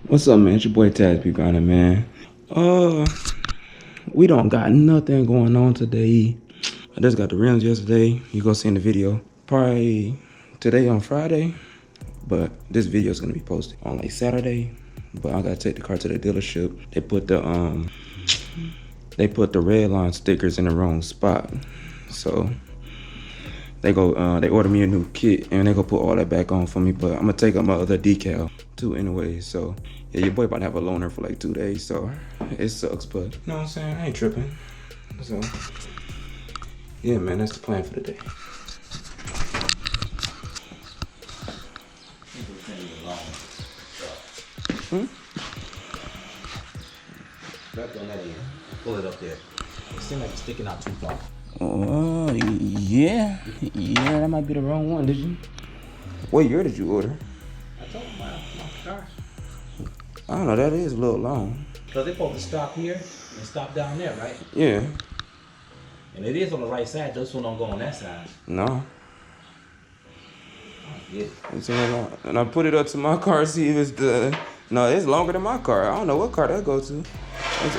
What's up, man? It's your boy Tazbegrinding, man. We don't got nothing going on today. I just got the rims yesterday. You go see in the video. Probably today on Friday, but this video is gonna be posted on like Saturday. But I gotta take the car to the dealership. They put the red line stickers in the wrong spot, so they order me a new kit and they go put all that back on for me. But I'm gonna take up my other decal too anyway. So yeah, your boy about to have a loaner for like 2 days, so it sucks, but you know what I'm saying? I ain't tripping. So yeah, man, that's the plan for the day. Back on that end. Pull it up there. It seems like it's sticking out too far. Oh, yeah, that might be the wrong one. Did you? What year did you order? I told him my car. I don't know, that is a little long. Because they're supposed to stop here and stop down there, right? Yeah. And it is on the right side, this one don't go on that side. No. Yeah. It's a little long. And I put it up to my car, see if it's no, it's longer than my car. I don't know what car that goes to.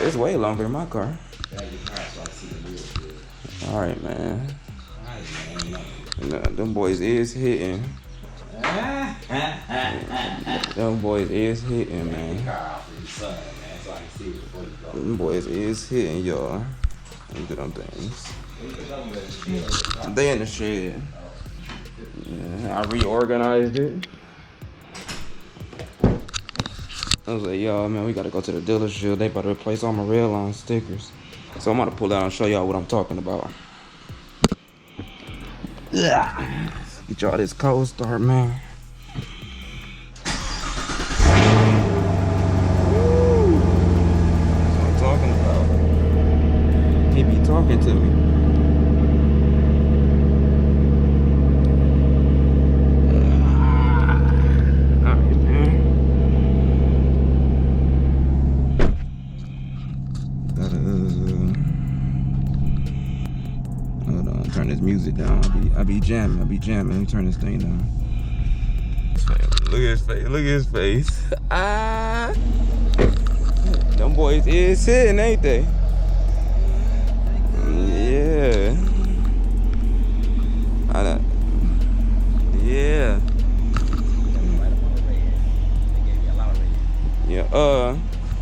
It's way longer than my car. All right, man. Them boys is hitting. Them boys is hitting, man. Them boys is hitting, y'all. Look at them things. They in the shed. Yeah, I reorganized it. I was like, yo, man, we gotta go to the dealership. They about to replace all my red line stickers. So I'm gonna pull out and show y'all what I'm talking about. Get y'all this cold start, man. That's what I'm talking about. He be talking to me. Turn this music down. I be jamming. Let me turn this thing down. Look at his face. Look at his face. Them boys is hitting, ain't they? Yeah. Yeah.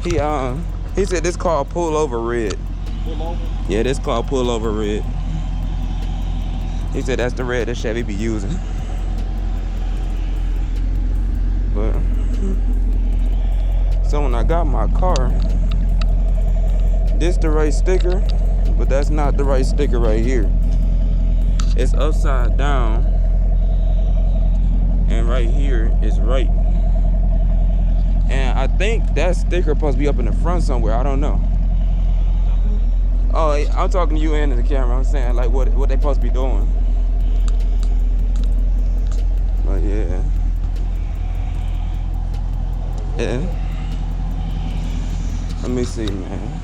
Yeah. He said this called pull over red. Pull over? Yeah, this called pull over red. He said that's the red that Chevy be using. But so when I got my car, this the right sticker, but that's not the right sticker right here. It's upside down, and right here is right. And I think that sticker supposed to be up in the front somewhere. I don't know. Oh, I'm talking to you and the camera. I'm saying like what they supposed to be doing. But yeah. Let me see, man.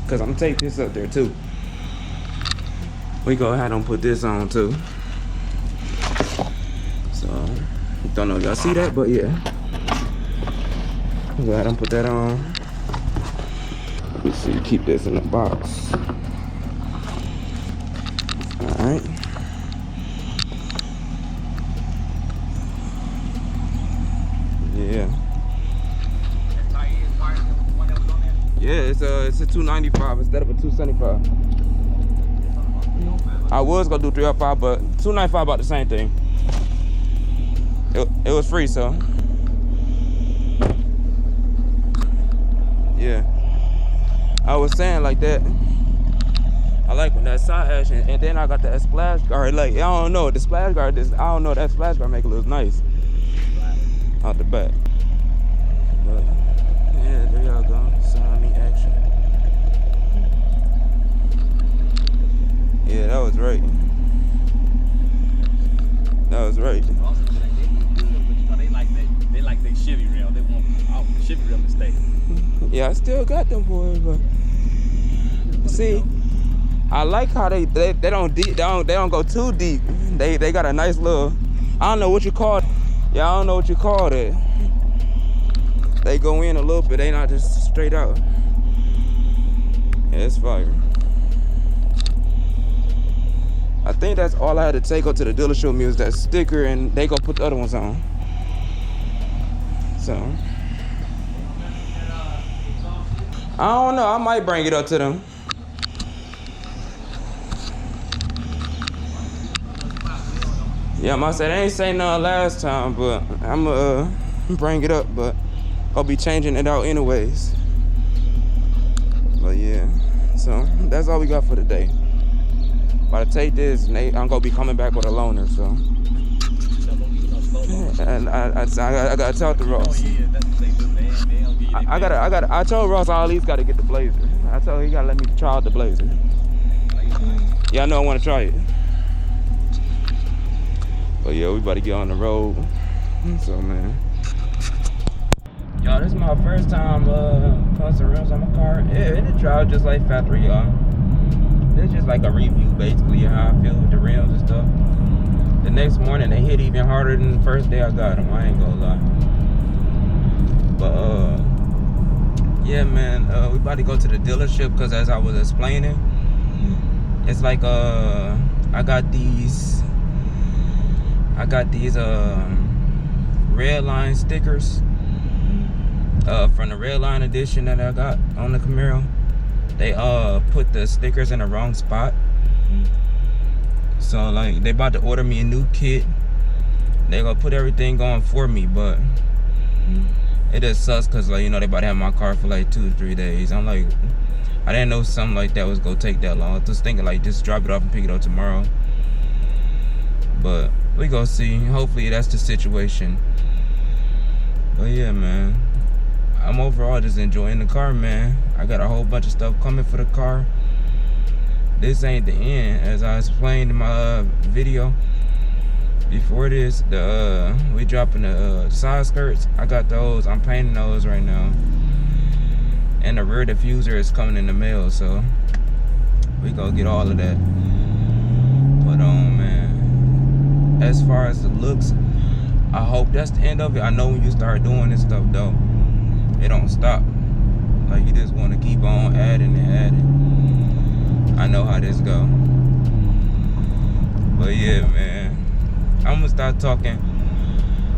Cause I'm gonna take this up there too. We go ahead and put this on too. So don't know if y'all see that, but yeah. Go ahead and put that on. Let me see, keep this in the box. Alright. Yeah. Yeah, it's a 295 instead of a 275. I was gonna do 305, but 295 about the same thing. It was free, so yeah. I was saying like that. I like when that side ash, and then I got that splash guard. Like I don't know, the splash guard. I don't know, that splash guard make it look nice out the back. But yeah, there y'all go. Sign me action. Yeah, that was right. That was right. They like their Chevy rail. They want the Chevy rail to stay. Yeah, I still got them boys, but see, I like how they don't go too deep. They got a nice little, I don't know what you call it. Yeah, I don't know what you call it. they go in a little bit. They not just straight out. Yeah, it's fire. I think that's all I had to take up to the dealer show me was that sticker, and they gonna put the other ones on. So I don't know. I might bring it up to them. Yeah, I said they ain't say nothing last time, but I'ma bring it up. But I'll be changing it out anyways. But yeah, so that's all we got for today. But I take this, and I'm gonna be coming back with a loaner. So, and I gotta tell the Ross. I told Ross I at least gotta get the Blazer. I told him he gotta let me try out the Blazer. Yeah, I know I want to try it. But yeah, we about to get on the road. So man, y'all, this is my first time putting some rims on my car. It drives just like factory, y'all. It's just like a review, basically, how I feel with the rims and stuff. The next morning, they hit even harder than the first day I got them. I ain't gonna lie. But yeah, man, we about to go to the dealership because, as I was explaining, it's like I got these red line stickers from the red line edition that I got on the Camaro. They put the stickers in the wrong spot. So like they about to order me a new kit. They gonna put everything on for me, but it just sucks because, like, you know, they about to have my car for like 2 to 3 days. I'm like, I didn't know something like that was gonna take that long. I was just thinking like just drop it off and pick it up tomorrow. But we gonna see. Hopefully that's the situation. But yeah, man, I'm overall just enjoying the car, man. I got a whole bunch of stuff coming for the car. This ain't the end, as I explained in my video before this. We dropping the side skirts. I got those. I'm painting those right now, and the rear diffuser is coming in the mail. So we gonna get all of that. But man, as far as the looks, I hope that's the end of it. I know when you start doing this stuff though, it don't stop. Like, you just want to keep on adding and adding. I know how this go. But yeah, man, I'm gonna start talking.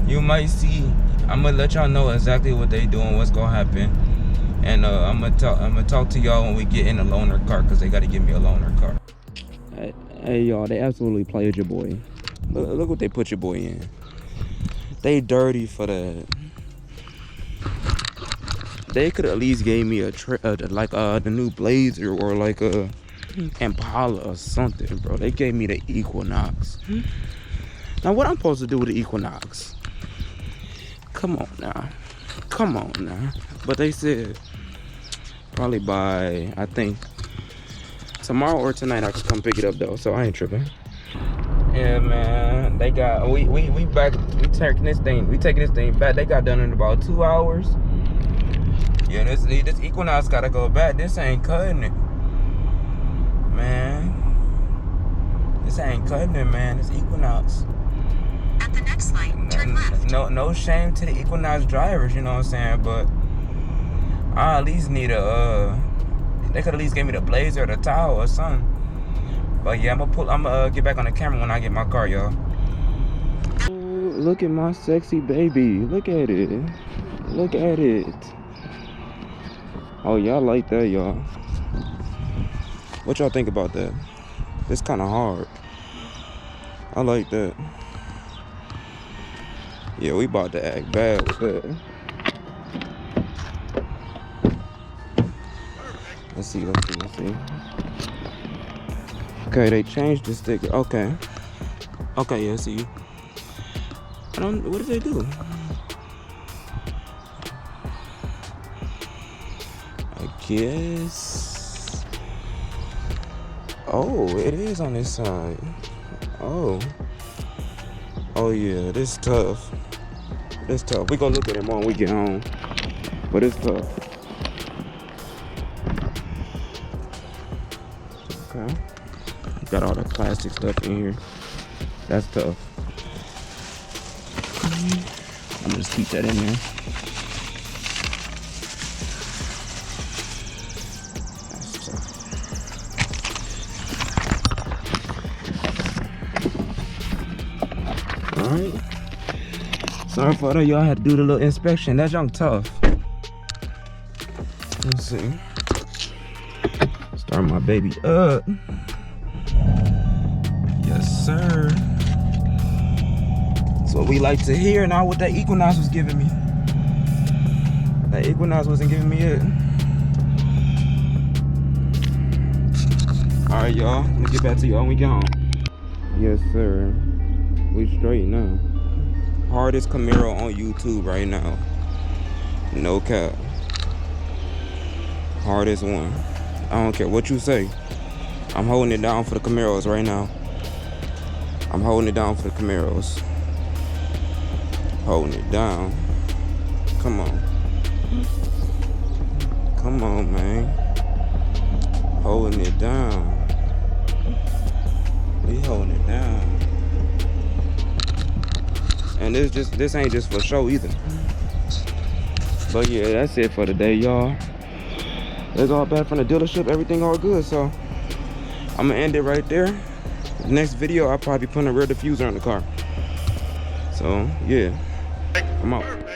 You might see. I'm gonna let y'all know exactly what they doing, what's gonna happen, and I'm gonna talk to y'all when we get in a loaner car, cause they gotta give me a loaner car. Hey y'all, they absolutely played your boy. Look what they put your boy in. They dirty for that. They could at least gave me the new Blazer or like a Impala or something, bro. They gave me the Equinox. Now what I'm supposed to do with the Equinox? Come on now. But they said probably by, I think, tomorrow or tonight I could come pick it up though, so I ain't tripping. Yeah, man, they got we back. We taking this thing back. They got done in about 2 hours. Yeah, this Equinox gotta go back. This ain't cutting it, man. This ain't cutting it, man. This Equinox. At the next light, turn left. No shame to the Equinox drivers, you know what I'm saying? But I at least need they could at least give me the Blazer or the Tahoe or something. But yeah, I'm gonna get back on the camera when I get my car, y'all. Look at my sexy baby. Look at it. Look at it. Oh, y'all like that, y'all. What y'all think about that? It's kind of hard. I like that. Yeah, we about to act bad with that. Let's see. Okay, they changed the sticker. Okay, yeah, see. What did they do? I guess. Oh, it is on this side. Oh yeah, this tough. We gonna look at it more when we get home. But it's tough. Okay. Got all the plastic stuff in here. That's tough. I'm gonna just keep that in there. Sorry for that, y'all had to do the little inspection. That junk tough. Let's see. Start my baby up. Yes, sir. That's what we like to hear. Now what that Equinox was giving me. That Equinox wasn't giving me it. Alright, y'all. Let me get back to y'all when we get home. Yes, sir. We straight now. Hardest Camaro on YouTube right now. No cap. Hardest one. I don't care what you say. I'm holding it down for the Camaros right now. I'm holding it down for the Camaros. Holding it down. Come on. Come on, man. Holding it down. We holding it down. And this ain't just for show either. But yeah, that's it for today, y'all. It's all back from the dealership. Everything all good. So I'm gonna end it right there. The next video, I'll probably be putting a rear diffuser on the car. So yeah, I'm out.